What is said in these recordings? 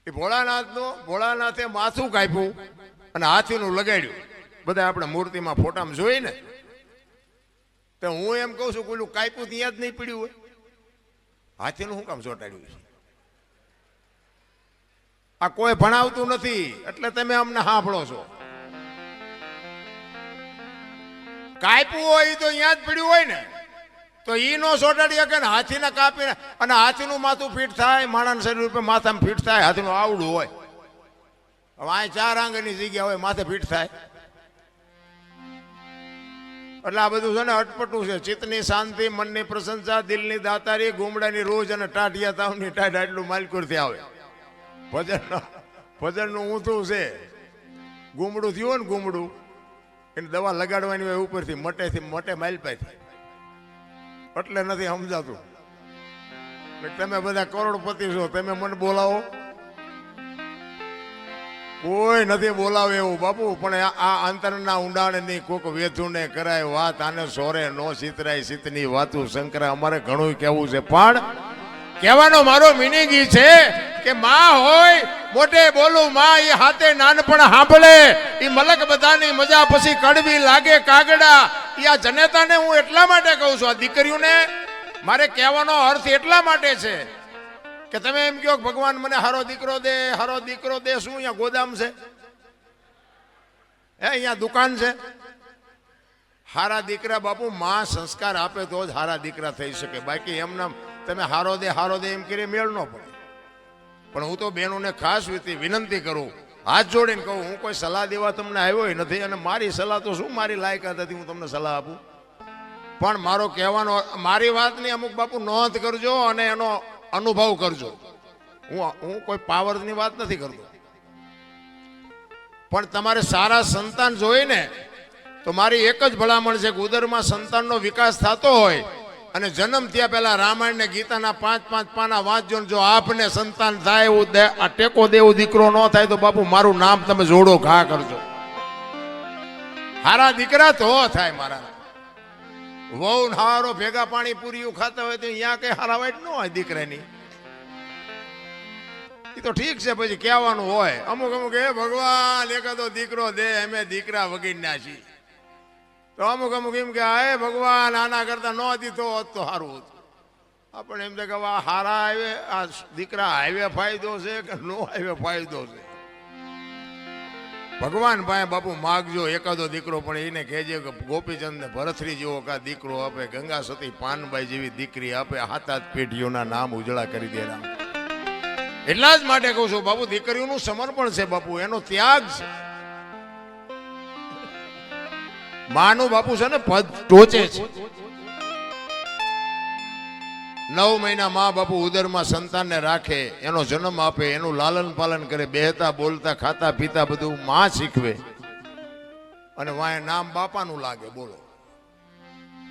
એ ભોળાનાથે માથું કાપ્યું અને હાથીનું લગાડ્યું. બધા આપણે મૂર્તિમાં ફોટામાં જોઈ ને, તો હું એમ કહું છું કોઈલું કાપ્યું ત્યાં જ નહીં પડ્યું હોય, હાથીનું શું કામ ચોંટાડ્યું છે? આ કોઈ ભણાવતું નથી એટલે તમે અમને સાંભળો છો. કાપ્યું હોય તો અહીંયા જ પડ્યું હોય ને, તો ઈ નો ચોંટાડી શકે ને. હાથીને કાપીને અને હાથીનું માથું ફીટ થાય, માણસ શરીર ઉપર માથામાં ફીટ થાય, હાથીનું આવડું હોય. હવે આ 4 આંગળની જગ્યા હોય, માથે ફીટ થાય. એટલે આ બધું છે ને અટપટું છે. ચિત્તની શાંતિ, મનની પ્રશંસા, દિલની દાતારી, ગુમડાની રોજ અને ટાઢિયા તાવની ટાઢ આટલું માલકુરથી આવે. ભજનનું ઊંધું છે. ગુમડું થયું ને, ગુમડું એની દવા લગાડવાની હોય ઉપરથી, મટે માલપાથી, એટલે નથી સમજાતું. તમે બધા કરોડપતિ છો, તમે મને બોલાવો? કોઈ નથી બોલાવે એવું બાપુ. પણ આ અંતરના ઊંડાણની કોક વેધુને કરાય વાત, આને સોરે નો ચિતરાય ચિત્તની વાતું શંકરા. અમારે ઘણું કહેવું છે, પણ કહેવાનો મારો મિનિંગ ઈ છે કે માં હોય મોટે બોલું માં, એ હાથે નાનપણ સાંભળે. એ મલક બધાની મજા પછી કડવી લાગે કાગડા. એ આ જનેતાને હું એટલા માટે કહું છું, આ દીકરીઓને મારે કહેવાનો અર્થ એટલા માટે છે કે તમે એમ કહો ભગવાન મને હારો દીકરો દે, હારો દીકરો દે. શું અહીંયા ગોદામ છે? અહીંયા દુકાન છે? હારા દીકરા બાપુ માં સંસ્કાર આપે તો જ હારા દીકરા થઈ શકે. બાકી એમના તમે હારો દે એમ કરી મેળ ન પડે. પણ હું તો બહેનોને ખાસ વિનંતી કરું, હાથ જોડીને કહું, હું કોઈ સલાહ દેવા તમને આવ્યો નથી, અને મારી સલાહ તો શું મારી લાયકાત હતી હું તમને સલાહ આપું. પણ મારો કહેવાનો, મારી વાતની અમુક બાપુ નોંધ કરજો અને એનો અનુભવ કરજો. હું કોઈ પાવરની વાત નથી કરતો, પણ તમારે સારા સંતાન જોઈને તો મારી એક જ ભલામણ છે કે ઉદરમાં સંતાનનો વિકાસ થતો હોય અને જન્મ થયા પહેલા રામાયણ ને ગીતાના 5-5 પાના વાંચજો. જો આપને સંતાન થાય એવું આ ટેકો દેવું દીકરો ન થાય તો બાપુ મારું નામ તમે જોડો ઘા કરજો. હારા દીકરા તો થાય. મારા વહુ હારો ભેગા પાણી પૂરીયું ખાતા હોય તો અહીંયા કઈ હારા વાઈટ ન હોય દીકરાની. એ તો ઠીક છે, પછી કહેવાનું હોય અમુક એ ભગવાન એકાદો દીકરો દે, અમે દીકરા વગીરના છીએ. તો અમુક એમ કે હે ભગવાન આના કરતા ન દીધો હોત તો સારું હતું. આપણે એમ કે હારા આવે આ દીકરા હાઈવે ફાયદો છે કે નો હાઈવે ફાયદો છે? ભગવાન પાસે બાપુ માગજો એકાદો દીકરો, પણ એને કહેજે કે ગોપીચંદ ને ભરથરી જેવો કા દીકરો આપે, ગંગા સતી પાનબાઈ જેવી દીકરી આપે, 7 પેઢીઓના નામ ઉજળા કરી દે. એટલા જ માટે કહું છું બાપુ, દીકરીઓનું સમર્પણ છે બાપુ, એનો ત્યાગ છે. માનું બાપુ છે ને પદ ટોચે છે. 9 મહિના મા બાપુ ઉદરમાં સંતાનને રાખે, એનો જન્મ આપે, એનું લાલન પાલન કરે, બેહતા બોલતા ખાતા પીતા બધું માં શીખવે, અને વાય નામ બાપાનું લાગે. બોલો,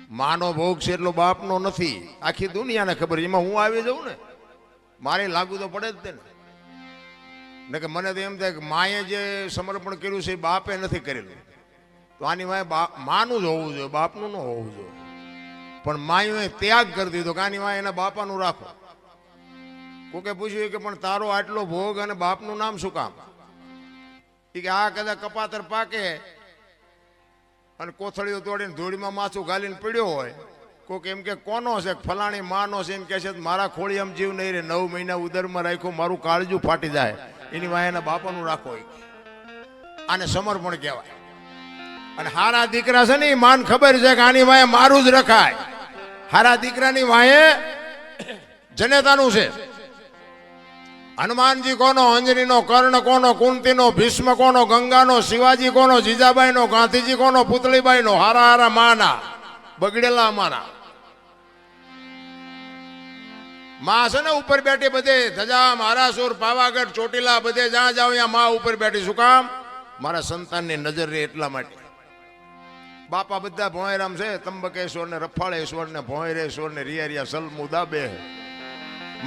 માનો ભોગ છે એટલો બાપનો નથી. આખી દુનિયાને ખબર. એમાં હું આવી જાઉં ને મારે લાગુ તો પડે જ ને કે મને તો એમ થાય કે માએ જે સમર્પણ કર્યું છે એ બાપે નથી કરેલું. તો આની વાય માનું જ હોવું જોઈએ, બાપનું ન હોવું જોઈએ. પણ માએ ત્યાગ કરી દીધો કે આની વાય એના બાપાનું રાખો. કોકે પૂછ્યું કે પણ તારો આટલો ભોગ અને બાપનું નામ શું કામ? કે આ કદાચ કપાતર પાકે અને કોથળીઓ તોડીને ધૂળીમાં માથું ગાલીને પીડ્યો હોય, કોક એમ કે કોનો છે? ફલાણી માનો છે. એમ કે છે મારા ખોળી એમ જીવ નહીં રે, 9 મહિના ઉદરમાં રાખ્યો, મારું કાળજું ફાટી જાય, એની વાય એના બાપાનું રાખો. આને સમર્પણ કહેવાય. અને હારા દીકરા છે ને એ માન ખબર છે કે આની વાય મારું જ રખાય. હારા દીકરાની વાય જનેતાનું છે. હનુમાનજી કોનો? અંજનીનો. કર્ણ કોનો? કુંતીનો. ભીષ્મ કોનો? ગંગાનો. શિવાજી કોનો? જીજાબાઈનો. ગાંધીજી કોનો? પુતળીબાઈનો. હારા હારા માના બગડેલા અમારા માં છે ને ઉપર બેઠી બધે ધજા મહારાસુર પાવાગઢ ચોટીલા બધે જ્યાં જાવ ત્યાં માં ઉપર બેઠી. શું કામ? મારા સંતાનની નજર રહે એટલા માટે. બાપા બધા ભોંયરામ છે, ત્રંબકેશ્વર ને રફાળેશ્વર ને ભોંયરેશ્વર ને રિયા સલમુદા બે.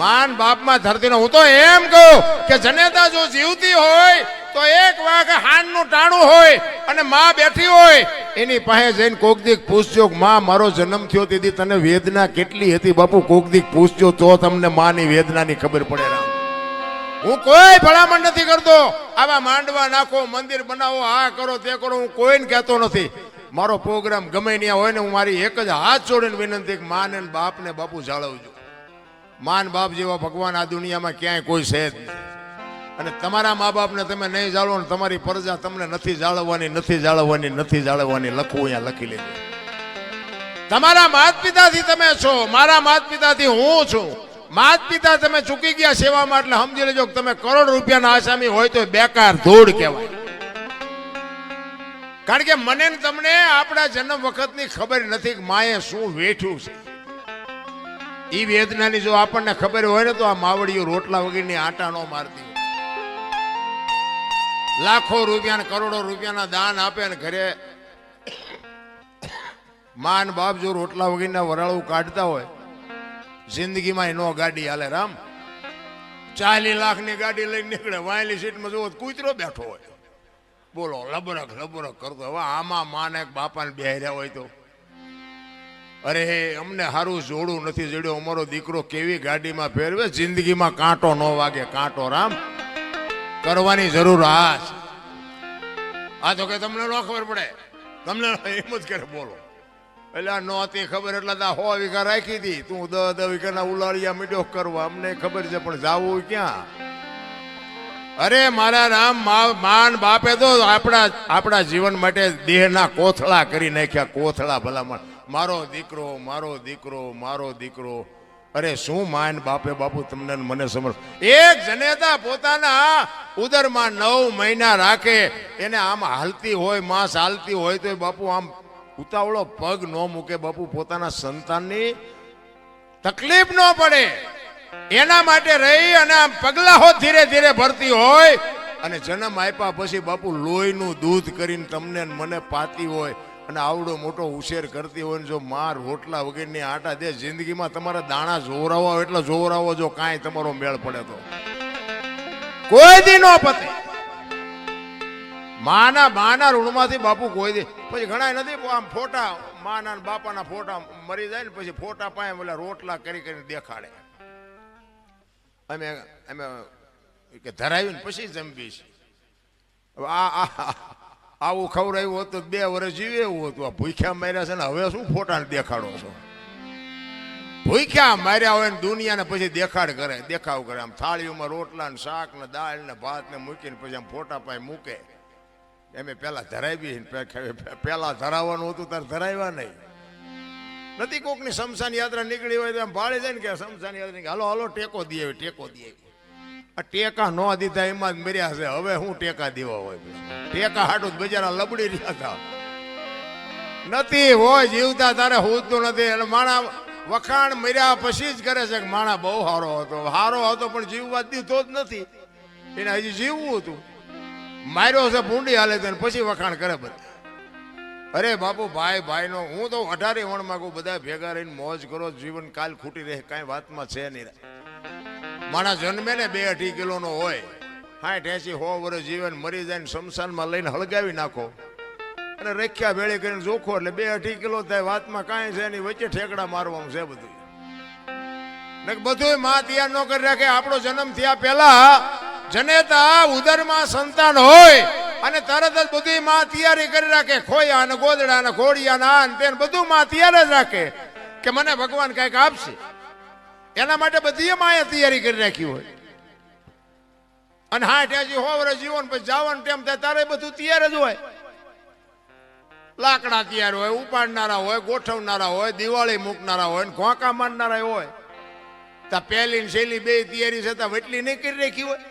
માન બાપમાં ધરતી. હું તો એમ કહું કે જનેતા જો જીવતી હોય તો એક વાગે હાનનું ટાણું હોય અને માં બેઠી હોય એની પાસે જઈને કોક દીક પૂછજો, માં મારો જન્મ થયો તેથી તને વેદના કેટલી હતી? બાપુ કોક દીક પૂછજો તો તમને માની વેદનાની ખબર પડે. રામ હું કોઈ ભલામણ નથી કરતો. આવા માંડવા નાખો, મંદિર બનાવો, આ કરો તે કરો, હું કોઈને કહેતો નથી. મારો પ્રોગ્રામ ગમે ત્યાં હોય ને હું મારી એક જ હાથ જોડીને વિનંતી કે માન અને બાપને બાપુ જાળવજો. માન બાપ જેવા ભગવાન આ દુનિયામાં ક્યાંય કોઈ છે જ નહીં. અને તમારા મા બાપને તમે નહીં જાળવો ને તમારી પ્રજા તમને નથી જાળવવાની, નથી જાળવવાની, નથી જાળવવાની, લખવું અહીંયા લખી લેજો. તમારા માત પિતાથી તમે છો, મારા માત પિતાથી હું છું. માત પિતા તમે ચૂકી ગયા સેવામાં એટલે સમજી લેજો કે તમે કરોડ રૂપિયાના આસામી હોય તો બેકાર ધૂળ કહેવાય. કારણ કે મને ને તમને આપણા જન્મ વખતની ખબર નથી કે માએ શું વેઠ્યું છે. એ વેદનાની જો આપણને ખબર હોય ને તો આ માવડીઓ રોટલા વગરની આટા નો મારતી હોય. લાખો રૂપિયા કરોડો રૂપિયાના દાન આપે ને ઘરે માન બાપ જો રોટલા વગરના વરાળું કાઢતા હોય, જિંદગીમાં નો ગાડી હાલે. રામ 40 લાખની ગાડી લઈને નીકળે, વાયલી સીટમાં જોવો કૂતરો બેઠો હોય, બોલો લબરક લબરક કરતો. હવે આમાં માને બાપાને બેહર્યા હોય તો અરે અમને સારું જોડું નથી જડ્યો. અમારો દીકરો કેવી ગાડીમાં ફેરવે, જિંદગીમાં કાંટો ન વાગે, કાંટો. રામ કરવાની જરૂર આ તો કે તમને ન ખબર પડે, તમને એમ જ કરે બોલો. એટલે આ નહોતી ખબર એટલે 100 વીઘા રાખી હતી, તું 10 વીઘાના ઉલાળિયા મીડો કરવા. અમને ખબર છે પણ જાવું ક્યાં? અરે મારા રામ માન બાપે તો આપણા જીવન માટે દેહના કોથળા કરી નાખ્યા, કોથળા ભલામણ. મારો દીકરો, મારો દીકરો, મારો દીકરો. અરે શું માન બાપે બાપુ તમને મને સમજ. એક જનેતા પોતાના ઉદરમાં 9 મહિના રાખે, એને આમ હાલતી હોય, માસ હાલતી હોય તો બાપુ આમ ઉતાવળો પગ ન મૂકે. બાપુ પોતાના સંતાનની તકલીફ ન પડે એના માટે રહી અને આમ પગલાઓ ધીરે ધીરે ભરતી હોય. અને જન્મ આપ્યા પછી બાપુ લોહીનું દૂધ કરીને તમને મને પાતી હોય અને આવડો મોટો ઉછેર કરતી હોય. જો માર રોટલા વગેરેની આટા દે, જિંદગીમાં તમારા દાણા જોવરાવો એટલે જોવરાવો. જો કાંઈ તમારો મેળ પડે તો કોઈ દી નો પતે. માના ઋણમાંથી બાપુ કોઈ દી. પછી ઘણા નથી આમ ફોટા માના બાપાના ફોટા મરી જાય ને પછી ફોટા પાય બોલા રોટલા કરી કરીને દેખાડે. અમે કે ધરાવીને પછી જમીશ. આવું ખવડાવ્યું હોત તો 2 વર્ષ જીવે એવું હતું. આ ભૂખ્યા માર્યા છે ને હવે શું ફોટાને દેખાડો છો? ભૂખ્યા માર્યા હોય ને દુનિયાને પછી દેખાવ કરે. આમ થાળીઓમાં રોટલા ને શાક ને દાળ ને ભાત ને મૂકીને પછી આમ ફોટા પાય મૂકે. એમે પેલા ધરાવી, પેલા ધરાવવાનું હતું તાર ધરાવ્યા નહીં નથી. કોકની શમશાન યાત્રા નીકળી હોય તો આમ ભાળી જાય ને કે શમશાન યાત્રા હાલો હાલો ટેકો દે, ટેકો દે. આ ટેકા ન દીધા એમાં જ મર્યા છે. હવે હું ટેકા દેવા હોય? ટેકા હાટું બજારા લબડી રહ્યા હતા. નથી હોય જીવતા તારે હોતું નથી. એટલે માણા વખાણ મર્યા પછી જ કરે છે કે માણા બહુ સારો હતો, સારો હતો પણ જીવવા દીધો જ નથી. એને હજી જીવવું હતું. માર્યો છે ભૂંડી હાલે તો પછી વખાણ કરે બધા. અરે બાપુ ભાઈ નો હું તો 18 વણમાં કહું બધા ભેગા રહીને મોજ કરો. જીવન કાલ ખૂટી રહે કાંઈ વાતમાં છે નહીં. માણા જન્મે ને 2-2.5 કિલોનો હોય, 60-80-100 વર્ષ જીવન મરી જાય ને શમશાનમાં લઈને હળગાવી નાખો અને રખ્યા ભેળી કરીને જોખો એટલે 2-2.5 કિલો થાય. વાતમાં કાંઈ છે નહીં, વચ્ચે ઠેકડા મારવાનું છે બધું. બધું માં તૈયાર ન કરી રાખે. આપણો જન્મ થયા પહેલા જનેતા ઉદરમાં સંતાન હોય અને તરત જ બધું માં તૈયારી કરી રાખે. ખોયા અને ગોદડા અને ઘોડિયા આન તેન બધું માં તૈયાર જ રાખે કે મને ભગવાન કઈક આપશે. એના માટે બધી માએ તૈયારી કરી રાખી હોય. અને 60-100 વર્ષ જીવન પછી જવાનું ટાઈમ થાય તારે બધું તૈયાર જ હોય. લાકડા તૈયાર હોય, ઉપાડનારા હોય, ગોઠવનારા હોય, દિવાળી મૂકનારા હોય, ઘોંકા મારનારા હોય. તા પહેલી ને છેલ્લી 2 તૈયારી છતાં વટલી નહીં કરી રાખી હોય.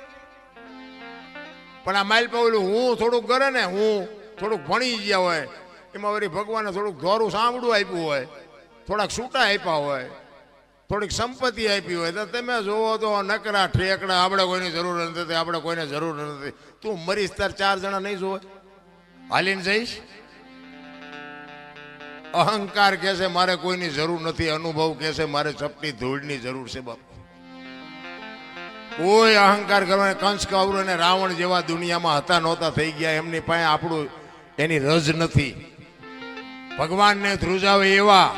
પણ આ માઇલ પાવલું હું થોડુંક કરે ને, હું થોડુંક ભણી ગયા હોય એમાં વળી ભગવાને થોડુંક ધોરું સાંભળું આપ્યું હોય, થોડાક છૂટા આપ્યા હોય, થોડીક સંપત્તિ આપી હોય તો તમે જોવો તો નકરા ઠેકડા. આપણે કોઈની જરૂર નથી, આપણે કોઈને જરૂર નથી. તું મરીશ તાર 4 જણા નહીં જોવે, હાલીને જઈશ. અહંકાર કહે છે મારે કોઈની જરૂર નથી, અનુભવ કહે છે મારે ચપટી ધૂળની જરૂર છે. બાપુ કોઈ અહંકાર કરવાને કંસ કૌરવ અને રાવણ જેવા દુનિયામાં હતા નહોતા થઈ ગયા. એમની પાસે આપણું એની રજ નથી. ભગવાનને ધ્રુજાવે એવા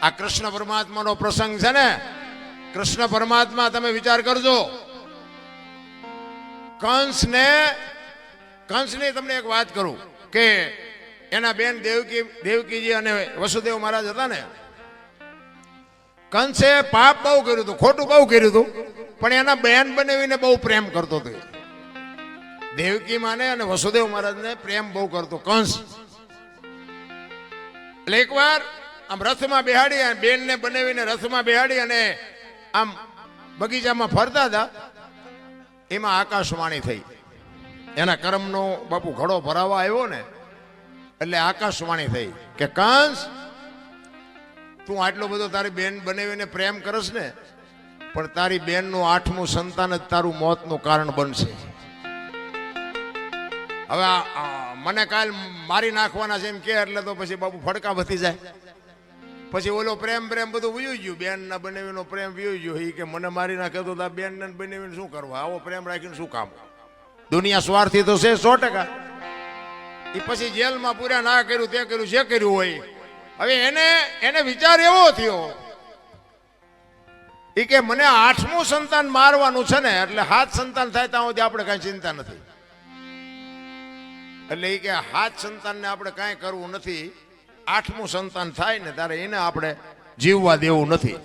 આ કૃષ્ણ પરમાત્માનો પ્રસંગ છે ને. કૃષ્ણ પરમાત્મા તમે વિચાર કરજો, કંસની તમને એક વાત કરું કે એના બેન દેવકીજી અને વસુદેવ મહારાજ હતા ને, કંસે પાપ બહુ કર્યું હતું, ખોટું બહુ કર્યું હતું, પણ એના બેન બનાવીને બહુ પ્રેમ કરતો હતો. દેવકી માને અને વસુદેવ મહારાજને પ્રેમ બહુ કરતો કંસ. એટલે એકવાર આમ રથમાં બેહાડી, બેનને બનાવીને રથમાં બેહાડી અને આમ બગીચામાં ફરતા હતા. એમાં આકાશવાણી થઈ. એના કર્મનો બાપુ ઘડો ભરાવા આવ્યો ને, એટલે આકાશવાણી થઈ કે કંસ, તું આટલો બધો તારી બેન બનાવીને પ્રેમ કરસ ને, પણ તારી બેનનું 8મું સંતાન જ તારું મોતનું કારણ બનશે. હવે મને કાલ મારી નાખવાના છે એમ કે, એટલે તો પછી બાપુ ફડકા વધી જાય. પછી ઓલો પ્રેમ બધું વયું ગયું, બેન ના બનાવીનો પ્રેમ વયું ગયો. એ કે મને મારી નાખે તો બેન ને બનાવીને શું કરવા, આવો પ્રેમ રાખીને શું કામ? દુનિયા સ્વાર્થી તો છે 100%. એ પછી જેલમાં પૂરા ના કર્યું, તે કર્યું, જે કર્યું હોય. હવે એને વિચાર એવો થયો એ કે મને 8મું સંતાન મારવાનું છે ને, એટલે 7 સંતાન થાય ત્યાં સુધી આપણે કઈ ચિંતા નથી. એટલે એ કે 7 સંતાનને આપણે કાંઈ કરવું નથી, 8મું સંતાન થાય ને ત્યારે એને આપણે જીવવા દેવું નથી.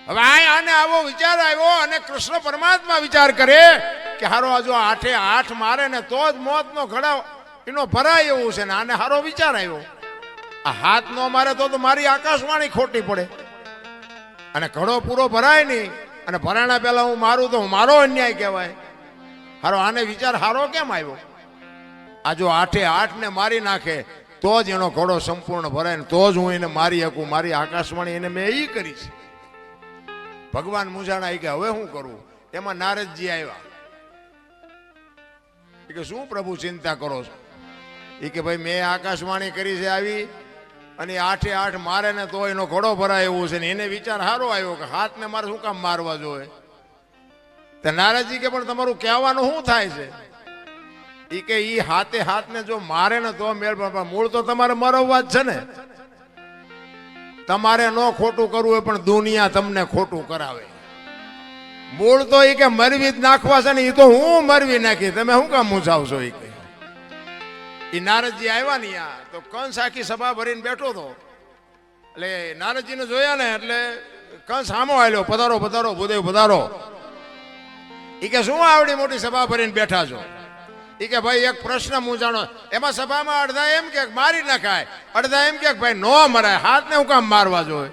હવે આને આવો વિચાર આવ્યો અને કૃષ્ણ પરમાત્મા વિચાર કરે કે હારો આ જો 8 મારે ને તો જ મોતનો ઘડા એનો ભરાય એવું છે ને, આને હારો વિચાર આવ્યો. આ હાથ નો મારે તો મારી આકાશવાણી ખોટી પડે અને ઘડો પૂરો ભરાય નહીં, અને ભરાણા પહેલા હું મારું તો મારો અન્યાય કહેવાય. હારો આને વિચાર હારો કેમ આવ્યો? આ જો 8 ને મારી નાખે તો જ એનો ઘડો સંપૂર્ણ ભરાય ને તો જ હું એને મારી શકું. મારી આકાશવાણી એને મેં એ કરીશ. ભગવાન મૂંઝાણા કે હવે શું કરવું? એમાં નારદજી આવ્યા. એ કે શું પ્રભુ ચિંતા કરો છો? એ કે ભાઈ મેં આકાશવાણી કરી છે આવી, અને 8 મારે ને તો એનો ઘોડો ભરાય એવું છે ને. એને વિચાર સારો આવ્યો કે 7 ને મારે શું કામ મારવા જોઈએ? તો નારદજી કે પણ તમારું કહેવાનું શું થાય છે? એ કે ઈ 7 ને જો મારે ને તો મેળ, મૂળ તો તમારે મરવવા જ છે ને. તમારે ન ખોટું કરવું હોય પણ દુનિયા તમને ખોટું કરાવે. મૂળ તો એ કે મરવી જ નાખવા છે ને, એ તો હું મરવી નાખી, તમે શું કામ મૂંઝાવશો? એ કે એ નારદજી આવ્યા ને તો કંસ આખી સભા ભરીને બેઠો હતો. એટલે નારદજીને જોયા ને એટલે કંસ સામો આવ્યો, પધારો પધારો ભૂદેવ પધારો. એ કે શું આવડી મોટી સભા ભરીને બેઠા છો? એ કે ભાઈ એક પ્રશ્ન મૂંઝાણો. એમાં સભામાં અડધા એમ કે મારી નખાય, અડધા એમ કે ભાઈ નો મરાય, 7 ને હું કામ મારવા જોઈએ?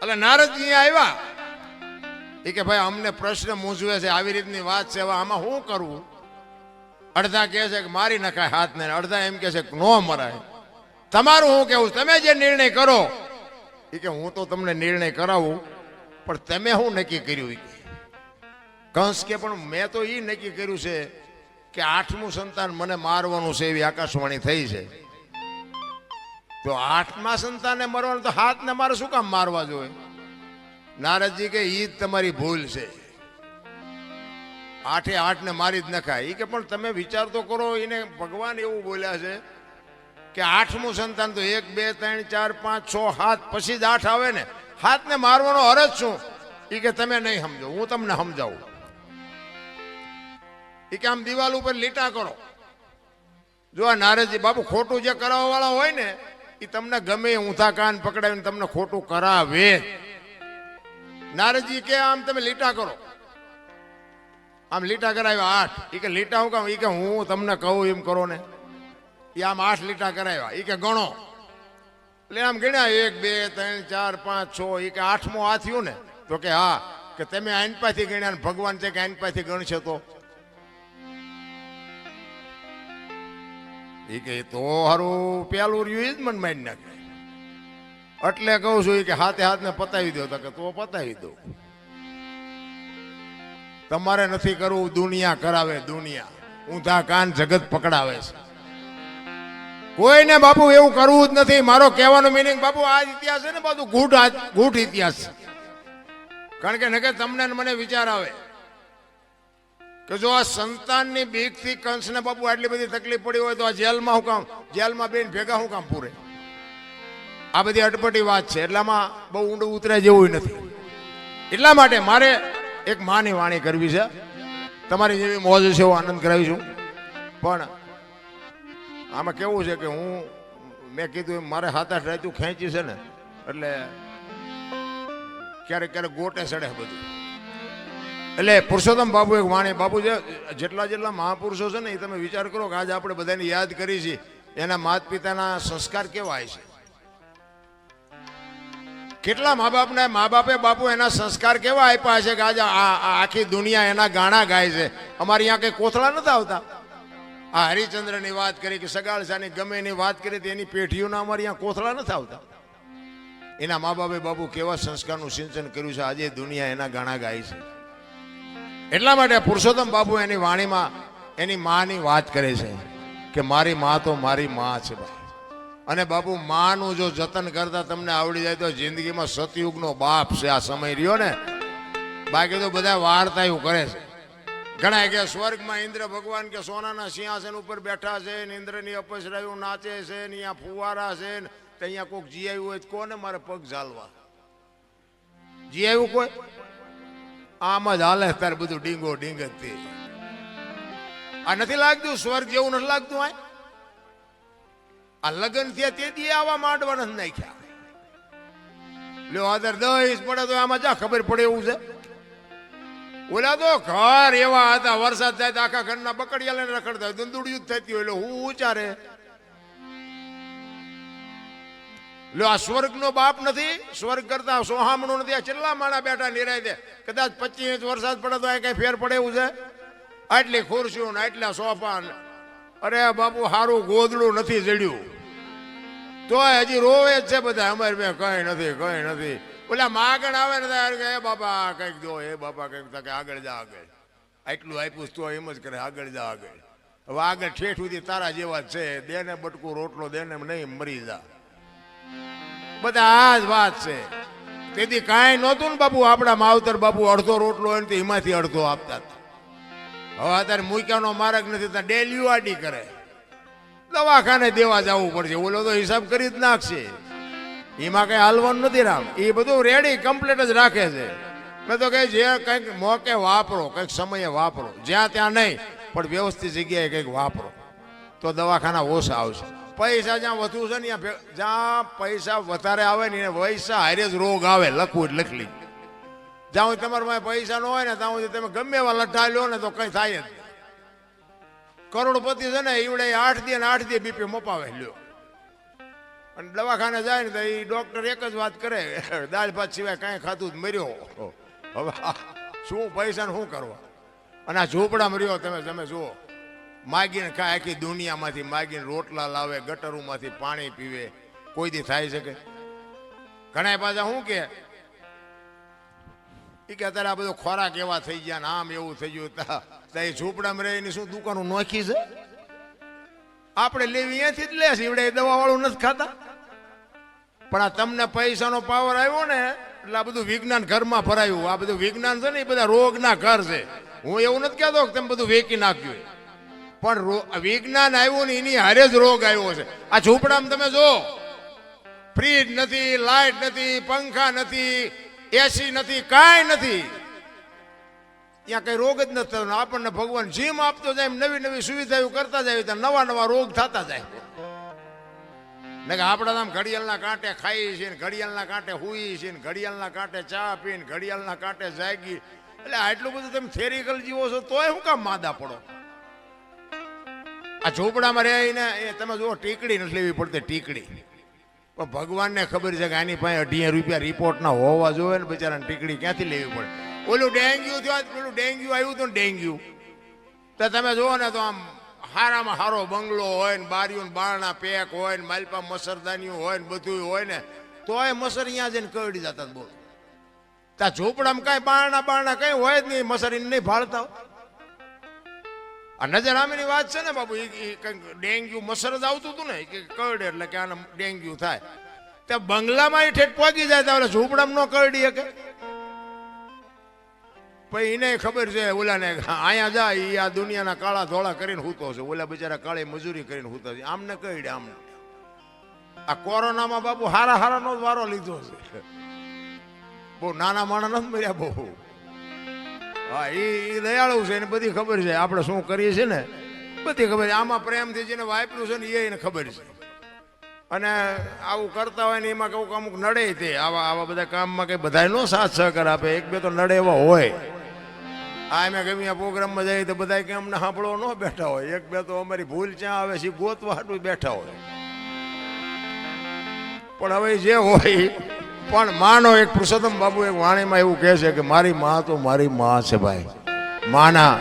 એટલે નારદજી આવ્યા. એ કે ભાઈ અમને પ્રશ્ન મૂંઝવે છે, આવી રીતની વાત છે, આમાં શું કરવું? અડધા કહે છે કે મારી નખાય 7 ને, અડધા એમ કે છે કે નો મરાય. તમારું શું કેવું? તમે જે નિર્ણય કરો. એ કે હું તો તમને નિર્ણય કરાવું, પણ તમે શું નક્કી કર્યું? કંસ કે પણ મેં તો એ નક્કી કર્યું છે કે 8મું સંતાન મને મારવાનું છે, એવી આકાશવાણી થઈ છે. તો 8મા સંતાનને મરવાનું, તો 7 ને મારે શું કામ મારવા જોઈએ? નારદજી કે ઈ જ તમારી ભૂલ છે. 8 ને મારી જ નખાય. એ કે પણ તમે વિચાર તો કરો, એને ભગવાન એવું બોલ્યા છે કે 8મું સંતાન તો 1 2 3 4 5 6 7 પછી જ 8 આવે ને. 7 ને મારવાનો અરજ શું? એ કે તમે નહીં સમજો, હું તમને સમજાવું. એ કે આમ દિવાલ ઉપર લીટા કરો. જો આ નારદજી બાપુ ખોટું જે કરાવવા વાળા હોય ને, એ તમને ગમે ઊંધા કાન પકડાવીને તમને ખોટું કરાવે. નારદજી કે આમ તમે લીટા કરો. આમ લીટા કરાવ્યા 8. એ કે લીટા હું કામ? એ કે હું તમને કહું એમ કરો ને. એ આમ 8 લીટા કરાવ્યા. એ કે ગણો. એટલે આમ ગણ્યા 1 2 3 4 5 6. એ કે 8મો આ થયું ને? તો કે હા. કે તમે આઈનપાથી ગણ્યા ને ભગવાન છે કે આઈનપાથી ગણશે તો? એ કે તો હારું પેલું રહ્યું એ જ મન મારી નાખે. એટલે કહું છું કે 7 ને પતાવી દો. કે તો પતાવી દો. તમારે નથી કરવું, દુનિયા કરાવે. દુનિયા ઊંધા કાન જગત પકડાવે છે. કોઈને બાપુ એવું કરવું જ નથી. મારો કહેવાનો મિનિંગ બાપુ આ ઇતિહાસ છે ને બધું ગૂઢ ઇતિહાસ છે. કારણ કે નકે તમને મને વિચાર આવે કે જો આ સંતાનની બીકથી કંસને બાપુ આટલી બધી તકલીફ પડી હોય તો આ જેલમાં હું કામ, જેલમાં બેન ભેગા હું કામ પૂરે? આ બધી અટપટી વાત છે. એટલામાં બહુ ઊંડું ઉતરે જેવું નથી. એટલા માટે મારે એક માની વાણી કરવી છે. તમારી જેવી મોજ છે એવો આનંદ કરાવીશું. પણ આમાં કેવું છે કે મેં કીધું મારે 7-8 રાતું ખેંચી છે ને એટલે ક્યારેક ક્યારેક ગોટે ચડે બધું. એટલે પુરુષોત્તમ બાપુ એક વાણી બાપુ જેટલા મહાપુરુષો છે ને એ તમે વિચાર કરો કે આજે આપણે બધાને યાદ કરી છે એના માતા પિતાના સંસ્કાર કેવા છે. કેટલા મા બાપે બાપુ એના સંસ્કાર કેવા આપ્યા છે કે આજે આખી દુનિયા એના ગાણા ગાય છે. અમારે અહીંયા કઈ કોથળા નથી આવતા. આ હરિચંદ્રની વાત કરી કે સગાળસાની ગમે એની વાત કરી એની પેઢીઓના અમારે અહીંયા કોથળા નથી આવતા. એના મા બાપે બાપુ કેવા સંસ્કારનું સિંચન કર્યું છે આજે દુનિયા એના ગાણા ગાય છે. એટલા માટે પુરુષોત્તમ બાપુ એની વાણીમાં એની માની વાત કરે છે કે મારી માં તો મારી માં છે ભાઈ. અને બાપુ માનું જો જતન કરતા તમને આવડી જાય તો જિંદગીમાં સતયુગનો બાપ છે આ સમય રહ્યો ને. બાકી તો બધા વાર્તા એવું કરે છે. ઘણા કે સ્વર્ગમાં ઇન્દ્ર ભગવાન કે સોનાના સિંહાસન ઉપર બેઠા છે ને ઇન્દ્રની અપસરાયું નાચે છે ને અહીંયા ફુવારા છે ને અહીંયા કોઈક જી આવ્યું હોય કોને મારે પગ ઝાલવા જી આવ્યું કોઈ આમ જ હાલે તારે બધું ડીંગો ડીંગ જ તે. આ નથી લાગતું સ્વર્ગ જેવું નથી લાગતું. આ લગ્ન થયા તે દી આવા માંડવા નથી નાખ્યા. લ્યો આદર દહીશ પડે તો આમાં જા ખબર પડે એવું છે. ઓલા તો ઘર એવા હતા વરસાદ થાય તો આખા ઘરના બકડિયા લઈને રખડતા દંદુડિયું જ થતી હોય એટલે હું ઉચારે. લ્યો આ સ્વર્ગનો બાપ નથી. સ્વર્ગ કરતા સોહામણું નથી. આ છેલ્લા માણા બેઠા નિરાય દે કદાચ 25 ઇંચ વરસાદ પડે તો આ કઈ ફેર પડે એવું છે. આટલી ખુરશીઓ ને આટલા સોફા. અરે બાપુ હારું ગોદડું નથી જડ્યું તોય હજી રોવે જ છે બધા. અમારે બે કઈ નથી. ઓલા માગણ આવે ને એ બાપા કઈક દો એ બાપા કઈક આગળ જા આગળ. આટલું આપ્યું તો એમ જ કરે આગળ જા આગળ. હવે આગળ ઠેઠ સુધી તારા જેવા જ છે. દેને બટકું રોટલો દેને નહીં મરી જા. બધા આ જ વાત છે. તેથી કાંઈ નહોતું ને બાપુ આપણા માવતર બાપુ અડધો રોટલો હોય ને એમાંથી અડધો આપતા હતા. હવે અત્યારે મૂક્યાનો માર્ગ નથી ત્યાં ડેલી આડી કરે. દવાખાને દેવા જવું પડશે. ઓલો તો હિસાબ કરી જ નાખશે. એમાં કઈ હાલવાનું નથી રામ. એ બધું રેડી કમ્પ્લીટ જ રાખે છે. મેં તો કહે જે કંઈક મોકે વાપરો કંઈક સમયે વાપરો. જ્યાં ત્યાં નહીં પણ વ્યવસ્થિત જગ્યાએ કંઈક વાપરો તો દવાખાના ઓછા આવશે. પૈસા જ્યાં વધુ છે ને જ્યાં પૈસા વધારે આવે ને પૈસા હારે જ રોગ આવે. લખવું જ લખલી. જ્યાં તમારા પાસે પૈસા ન હોય ને ત્યાં તમે ગમે એવા લઠ્ઠા લો ને તો કઈ થાય જ. કરોડપતિ છે ને એવડે 8 દી ને 8 દી બીપી મપાવે લ્યો. અને દવાખાને જાય ને તો એ ડોક્ટર એક જ વાત કરે દાળ ભાત સિવાય કાંઈ ખાધું જ મર્યો. હવે શું પૈસાને શું કરવા. અને આ ઝૂંપડા મર્યો તમે જુઓ. માગીને ખાય આખી દુનિયામાંથી માગીને રોટલા લાવે ગટરોમાંથી પાણી પીવે. કોઈ દી થાય શકે. ઘણા પાછા શું કે અત્યારે આ બધો ખોરાક એવા થઈ ગયા ને આમ એવું થઈ ગયું. એ ઝૂંપડામાં રહીને શું દુકાનો નોખી છે. આપણે લેવી અહીંયાથી જ લેશે. એવડે દવા વાળું નથી ખાતા. પણ આ તમને પૈસાનો પાવર આવ્યો ને એટલે આ બધું વિજ્ઞાન ઘરમાં ભરાયું. આ બધું વિજ્ઞાન છે ને એ બધા રોગના ઘર છે. હું એવું નથી કહેતો કે તમે બધું વેચી નાખ્યું. પણ વિજ્ઞાન આવ્યું ને એની હારે જ રોગ આવ્યો છે. આ ઝૂંપડામાં તમે જો ફ્રીજ નથી, લાઇટ નથી, પંખા નથી, એસી નથી, કાંઈ નથી. ત્યાં કઈ રોગ જ નથી થતો. આપણને ભગવાન જીમ આપતો જાય નવી નવી સુવિધાઓ કરતા જાય તો નવા નવા રોગ થતા જાય. ને કે આપણે આમ ઘડિયાળના કાંઠે ખાઈ છે ને ઘડિયાળના કાંઠે હુઈ છે ને ઘડિયાળના કાંઠે ચા પીને ઘડિયાળના કાંઠે જાગી. એટલે આટલું બધું તમે થેરિકલ જીવો છો તોય શું કામ માદા પડો. આ ઝૂંપડામાં રહીને એ તમે જુઓ ટીકડી નથી લેવી પડતી. ટીકડી પણ ભગવાનને ખબર છે કે આની પાસે 18 રૂપિયા રિપોર્ટ ના હોવા જોઈએ ને બિચારાને ટીકડી ક્યાંથી લેવી પડે. ઓલું ડેન્ગ્યુ થયો પેલું ડેન્ગ્યુ આવ્યું હતું ને ડેન્ગ્યુ તો તમે જુઓ ને તો આમ હારામાં હારો બંગલો હોય ને બારીઓ ને બારણા પેક હોય ને માલપા મસરદાનીઓ હોય ને બધું હોય ને તોય મસર અહીંયા જઈને કરડી જતા. બોલો ત્યાં ઝૂંપડામાં કઈ બારણા કઈ હોય જ નહીં. મસર એને નહીં ભાળતા. આ નજરામીની વાત છે ને બાબુ. કંઈક ડેન્ગ્યુ મસર જ આવતું હતું ને કે કરડે એટલે કે આને ડેન્ગ્યુ થાય. ત્યાં બંગલામાં એ ઠેઠ પહોંચી જાય તો ઝૂંપડામાં ન કરડી શકે. પછી એને ખબર છે ઓલાને અહીંયા જાય એ આ દુનિયાના કાળા ધોળા કરીને હૂતો છે. ઓલા બિચારા કાળી મજૂરી કરીને હૂતા છે. આમને કહીડે આમને. આ કોરોનામાં બાપુ હારાનો જ વારો લીધો છે. બહુ નાના માણસ નથી મર્યા બહુ. હા એ દયાળુ છે એને બધી ખબર છે આપણે શું કરીએ છીએ ને બધી ખબર છે. આમાં પ્રેમથી જેને વાપર્યું છે ને એને ખબર છે. અને આવું કરતા હોય ને એમાં કહું અમુક નડે તે આવા બધા કામમાં કઈ બધા નો સાથ સહકાર આપે. એક બે તો નડે એવા હોય. આ અમે ગમે આ પ્રોગ્રામમાં જઈએ તો બધા કે અમને સાંભળો ન બેઠા હોય. એક બે તો અમારી ભૂલ ક્યાં આવે છે ગોતવા હાટું બેઠા હોય. પણ હવે જે હોય પણ માનો એક પુરુષોત્તમ બાબુ એક વાણીમાં એવું કહે છે કે મારી માં તો મારી માં છે ભાઈ. માના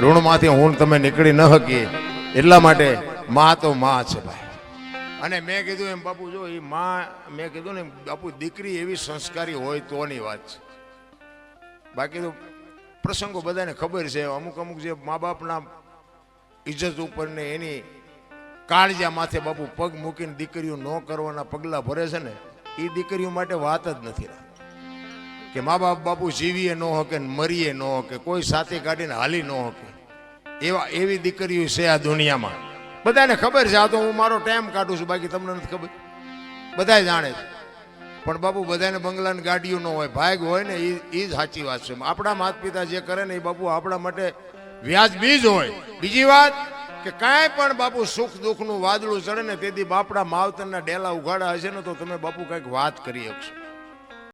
ઋણમાંથી હું તમે નીકળી ન શકીએ એટલા માટે માં તો માં છે ભાઈ. અને મેં કીધું એમ બાપુ જો એ માં મેં કીધું ને બાપુ દીકરી એવી સંસ્કારી હોય તોની વાત છે. બાકી તો પ્રસંગો બધાને ખબર છે. અમુક અમુક જે મા બાપના ઇજ્જત ઉપર ને એની કાળજા માથે બાપુ પગ મૂકીને દીકરીઓ ન કરવાના પગલા ભરે છે ને એ દીકરીઓ માટે વાત જ નથી. કે મા બાપ બાપુ જીવીએ ન હકે મરીએ ન હકે કોઈ સાથે કાઢીને હાલી ન હકે એવી દીકરીઓ છે આ દુનિયામાં. બધાને ખબર છે. આ તો હું મારો ટાઈમ કાઢું છું બાકી તમને નથી ખબર. બધા જાણે છે. પણ બાપુ બધાને બંગલા ને ગાડીઓ ન હોય ભાગ હોય ને એ જ સાચી વાત છે. આપણા માતા પિતા જે કરે ને એ બાપુ આપણા માટે વ્યાજબી જ હોય. બીજી વાત કે કાંઈ પણ બાપુ સુખ દુઃખનું વાદળું ચડે ને તેથી બાપડા માવતરના ડેલા ઉઘાડા હશે ને તો તમે બાપુ કંઈક વાત કરી શકશો.